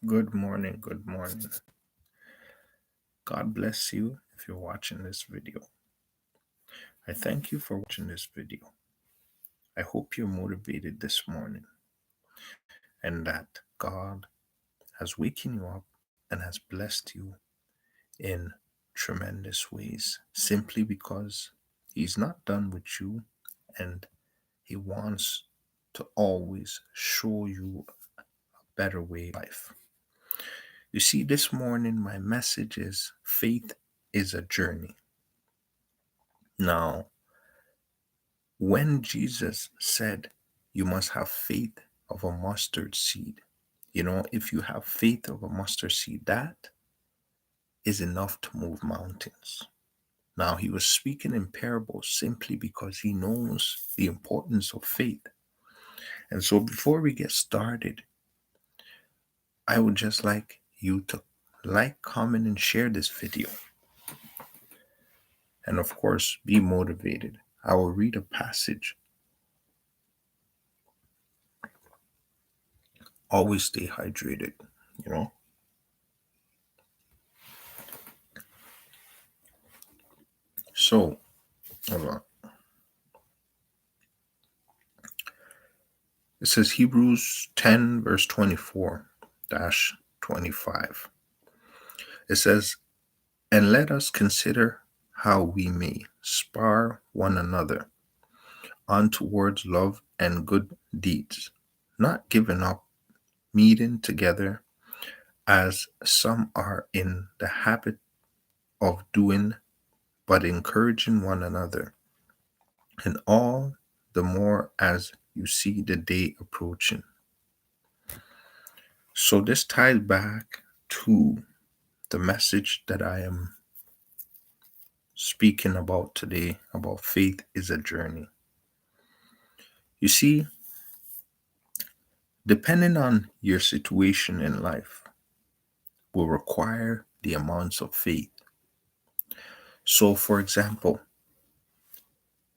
Good morning, good morning. God bless you if you're watching this video. I thank you for watching this video. I hope you're motivated this morning and that God has waken you up and has blessed you in tremendous ways simply because He's not done with you and He wants to always show you a better way of life. You see, this morning my message is faith is a journey. Now, when Jesus said you must have faith of a mustard seed, if you have faith of a mustard seed, that is enough to move mountains. Now, he was speaking in parables simply because he knows the importance of faith. And so, before we get started, I would just like you to like, comment, and share this video. And of course, be motivated. I will read a passage. Always stay hydrated, you know. So, hold on. It says Hebrews 10, verse 24-25. It says, "And let us consider how we may spur one another on towards love and good deeds, not giving up meeting together as some are in the habit of doing, but encouraging one another, and all the more as you see the day approaching." So this ties back to the message that I am speaking about today about faith is a journey. You see, depending on your situation in life will require the amounts of faith. So for example,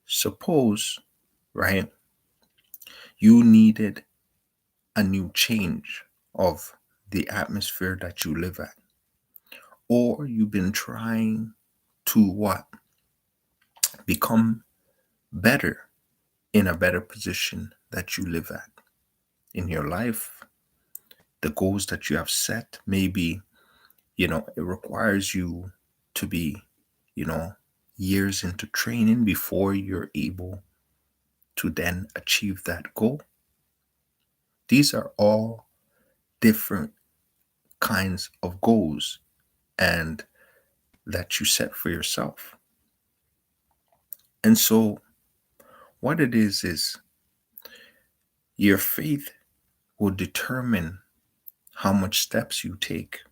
suppose, right, you needed a new change of the atmosphere that you live at, or you've been trying to what? Become better in a better position that you live at in your life. The goals that you have set, maybe, it requires you to be, you know, years into training before you're able to then achieve that goal. These are all different kinds of goals and that you set for yourself. And so what it is your faith will determine how much steps you take.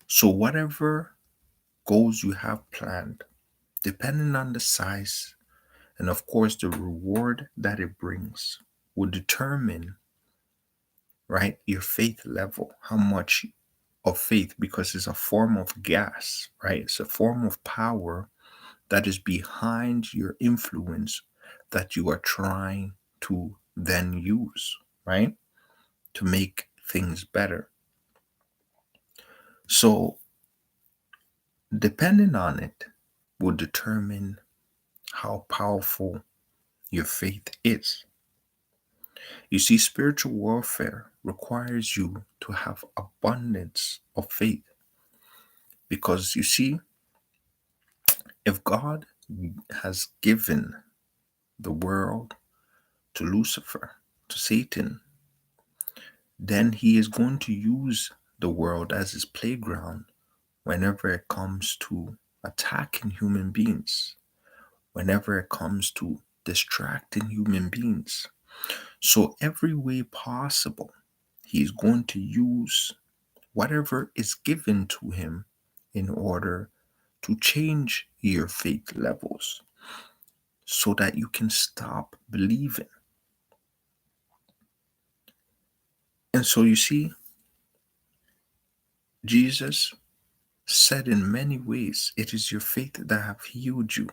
So whatever goals you have planned, depending on the size and of course the reward that it brings, will determine, right, your faith level, how much of faith, because it's a form of gas, right? It's a form of power that is behind your influence that you are trying to then use, right? To make things better. So, depending on it will determine how powerful your faith is. You see, spiritual warfare requires you to have abundance of faith because you see, if God has given the world to Lucifer, to Satan, then he is going to use the world as his playground whenever it comes to attacking human beings, whenever it comes to distracting human beings. So, every way possible, he is going to use whatever is given to him in order to change your faith levels so that you can stop believing. And so you see, Jesus said in many ways, it is your faith that have healed you.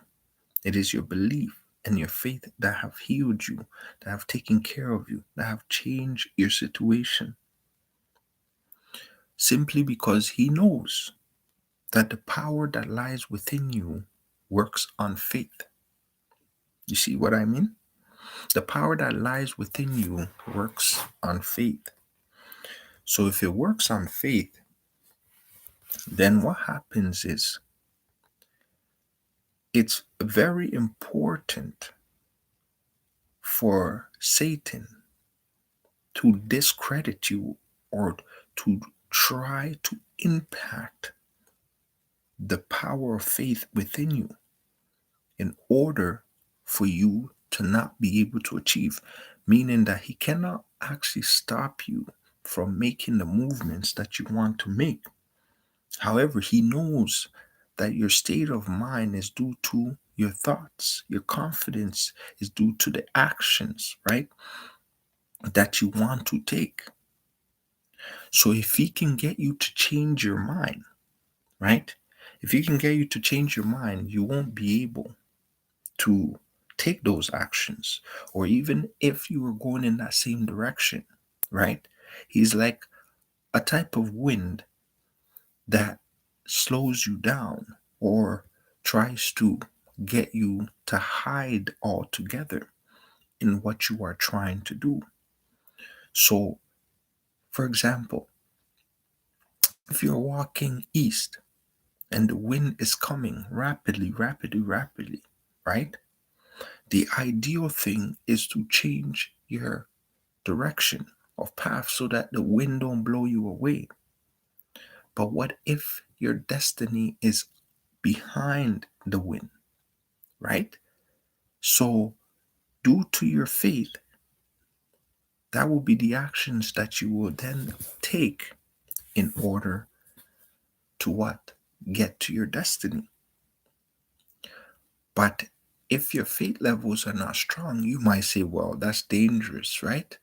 It is your belief and your faith that have healed you, that have taken care of you, that have changed your situation. simply because he knows that the power that lies within you works on faith. You see what I mean? The power that lies within you works on faith. So if it works on faith, then what happens is it's very important for Satan to discredit you or to try to impact the power of faith within you in order for you to not be able to achieve, meaning that he cannot actually stop you from making the movements that you want to make. However, he knows that your state of mind is due to your thoughts, your confidence is due to the actions, right, that you want to take. So if he can get you to change your mind, right, if he can get you to change your mind, you won't be able to take those actions. Or even if you were going in that same direction, right, he's like a type of wind that slows you down or tries to get you to hide altogether in what you are trying to do. So, for example, if you're walking east and the wind is coming rapidly, rapidly, rapidly, right? The ideal thing is to change your direction of path so that the wind don't blow you away. But what if your destiny is behind the wind, right? So, due to your faith, that will be the actions that you will then take in order to what? Get to your destiny. But if your faith levels are not strong, you might say, well, that's dangerous, right?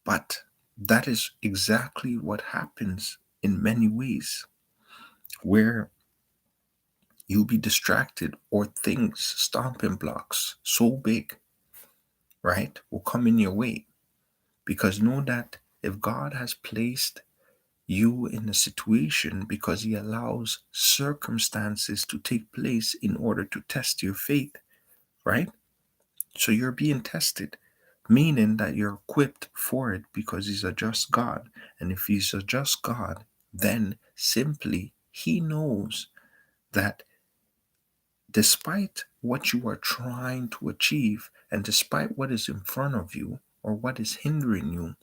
But that is exactly what happens in many ways, where you'll be distracted or things, stomping blocks so big, right, will come in your way. Because know that if God has placed you in a situation because he allows circumstances to take place in order to test your faith, right? So you're being tested, meaning that you're equipped for it because he's a just God. And if he's a just God, then simply he knows that despite what you are trying to achieve and despite what is in front of you or what is hindering you,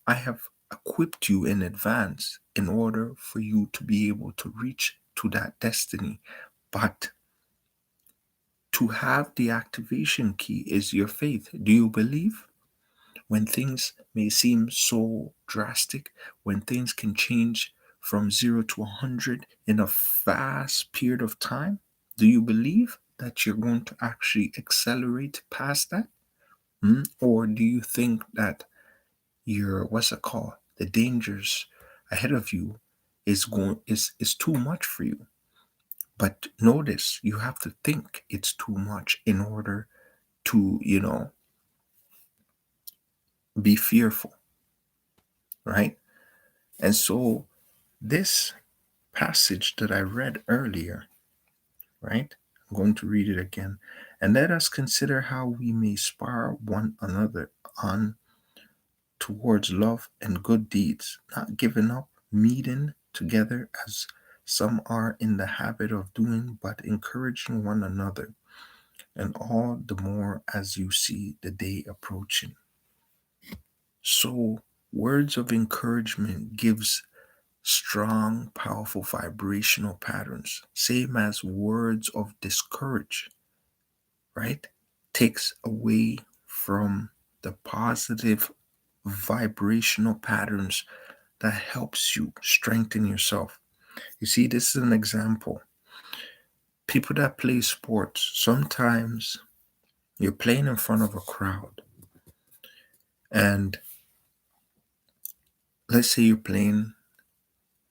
I have equipped you in advance in order for you to be able to reach to that destiny. But to have the activation key is your faith. Do you believe? When things may seem so drastic, when things can change from 0 to 100 in a fast period of time, do you believe that you're going to actually accelerate past that? Or do you think that what's it called? The dangers ahead of you is too much for you. But notice you have to think it's too much in order to, be fearful, right? And so this passage that I read earlier, right? I'm going to read it again. And let us consider how we may spur one another on towards love and good deeds, not giving up meeting together as some are in the habit of doing, but encouraging one another, and all the more as you see the day approaching. So, words of encouragement gives strong, powerful vibrational patterns, same as words of discourage, right? Takes away from the positive vibrational patterns that helps you strengthen yourself. You see, this is an example. People that play sports, sometimes you're playing in front of a crowd, and let's say you're playing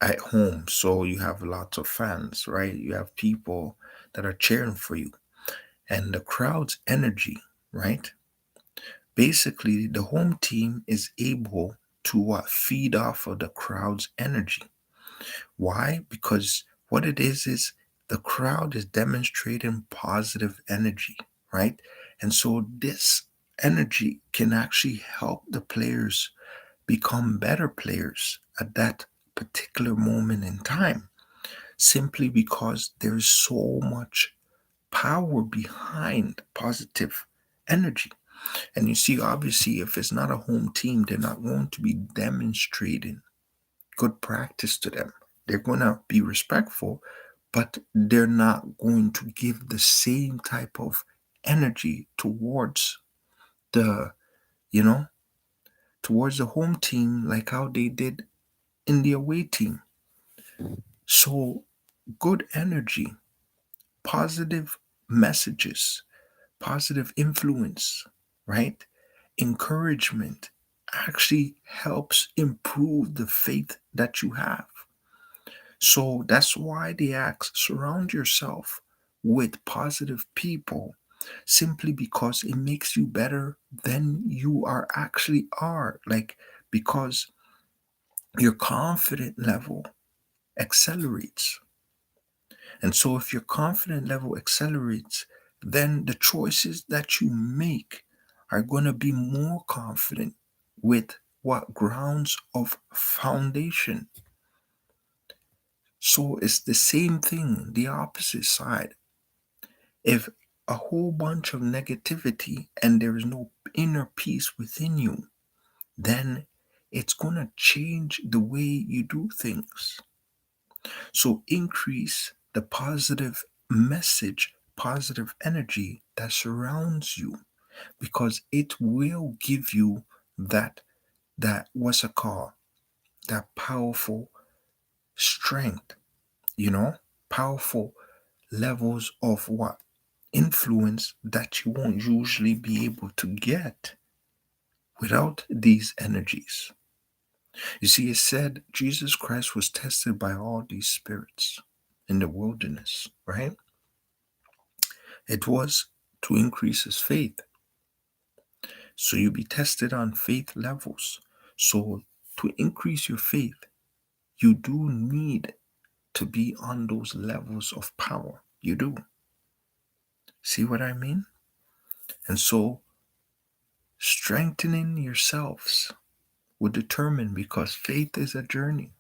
at home, so you have lots of fans, right? You have people that are cheering for you, and the crowd's energy, right? Basically, the home team is able to feed off of the crowd's energy. Why? Because what it is the crowd is demonstrating positive energy, right? And so this energy can actually help the players become better players at that particular moment in time, simply because there's so much power behind positive energy. And you see, obviously, if it's not a home team, they're not going to be demonstrating good practice to them. They're going to be respectful, but they're not going to give the same type of energy towards the, you know, towards the home team like how they did in the away team. So, good energy, positive messages, positive influence, right? Encouragement actually helps improve the faith that you have. So that's why they ask surround yourself with positive people simply because it makes you better than you are actually are. Like, because your confident level accelerates. And so if your confident level accelerates, then the choices that you make are going to be more confident with what grounds of foundation. So it's the same thing, the opposite side. If a whole bunch of negativity and there is no inner peace within you, then it's going to change the way you do things. So increase the positive message, positive energy that surrounds you, because it will give you that what's it called? That powerful strength, you know, powerful levels of what? Influence that you won't usually be able to get without these energies. You see, it said Jesus Christ was tested by all these spirits in the wilderness, right? It was to increase his faith. So you be tested on faith levels. So to increase your faith, you do need to be on those levels of power. You do. See what I mean? And so strengthening yourselves will determine, because faith is a journey,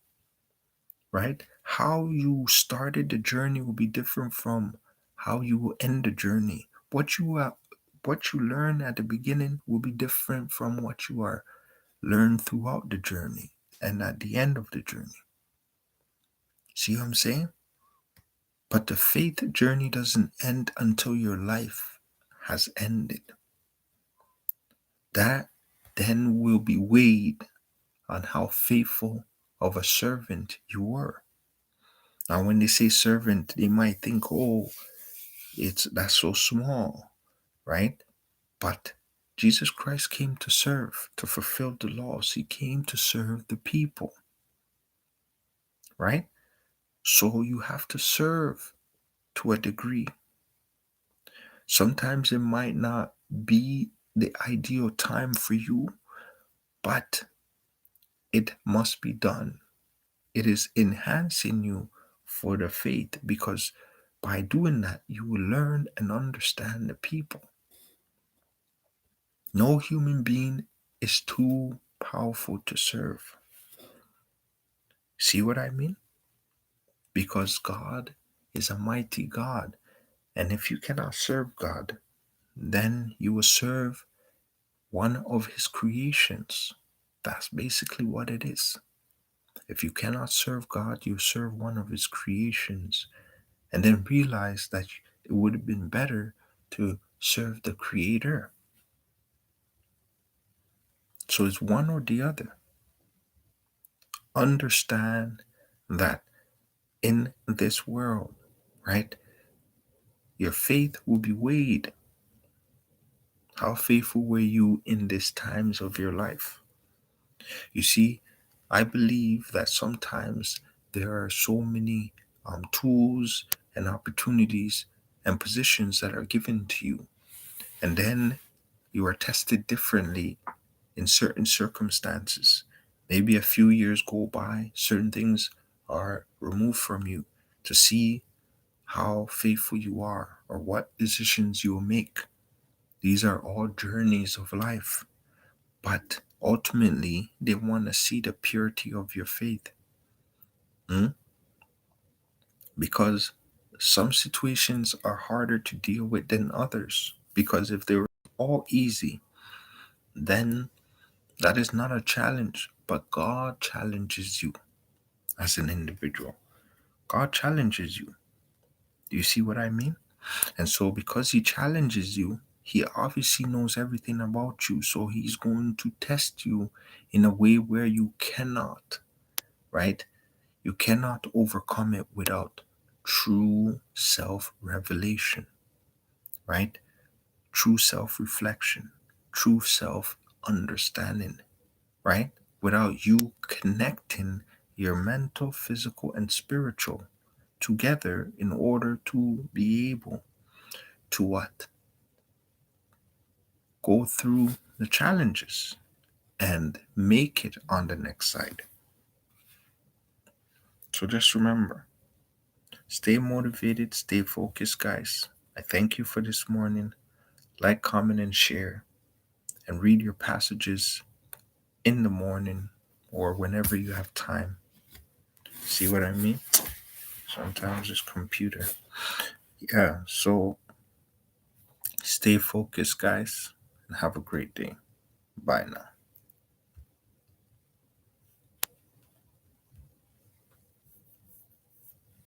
right? How you started the journey will be different from how you will end the journey. What you learn at the beginning will be different from what you are learned throughout the journey and at the end of the journey. See what I'm saying? But the faith journey doesn't end until your life has ended. That then will be weighed on how faithful of a servant you were. Now, when they say servant, they might think, "Oh, that's so small," right? But Jesus Christ came to serve, to fulfill the laws. He came to serve the people, right? So you have to serve to a degree. Sometimes it might not be the ideal time for you, but it must be done. It is enhancing you for the faith, because by doing that, you will learn and understand the people. No human being is too powerful to serve. See what I mean? Because God is a mighty God. And if you cannot serve God, then you will serve one of his creations. That's basically what it is. If you cannot serve God, you serve one of his creations, and then realize that it would have been better to serve the creator. So it's one or the other. Understand that in this world, right, your faith will be weighed. How faithful were you in these times of your life? You see, I believe that sometimes there are so many tools and opportunities and positions that are given to you, and then you are tested differently in certain circumstances. Maybe a few years go by, certain things are removed from you to see how faithful you are or what decisions you will make. These are all journeys of life, but ultimately they want to see the purity of your faith. Hmm? Because some situations are harder to deal with than others. Because if they were all easy, then that is not a challenge, but God challenges you as an individual. God challenges you. Do you see what I mean? And so, because He challenges you, He obviously knows everything about you. So, He's going to test you in a way where you cannot, right? You cannot overcome it without true self revelation, right? True self reflection, true self understanding, right? Without you connecting your mental, physical, and spiritual together in order to be able to what? Go through the challenges and make it on the next side. So just remember, stay motivated, stay focused, guys. I thank you for this morning. Like, comment, and share, and read your passages in the morning or whenever you have time. See what I mean? Sometimes it's computer. Yeah, so stay focused, guys, and have a great day. Bye now.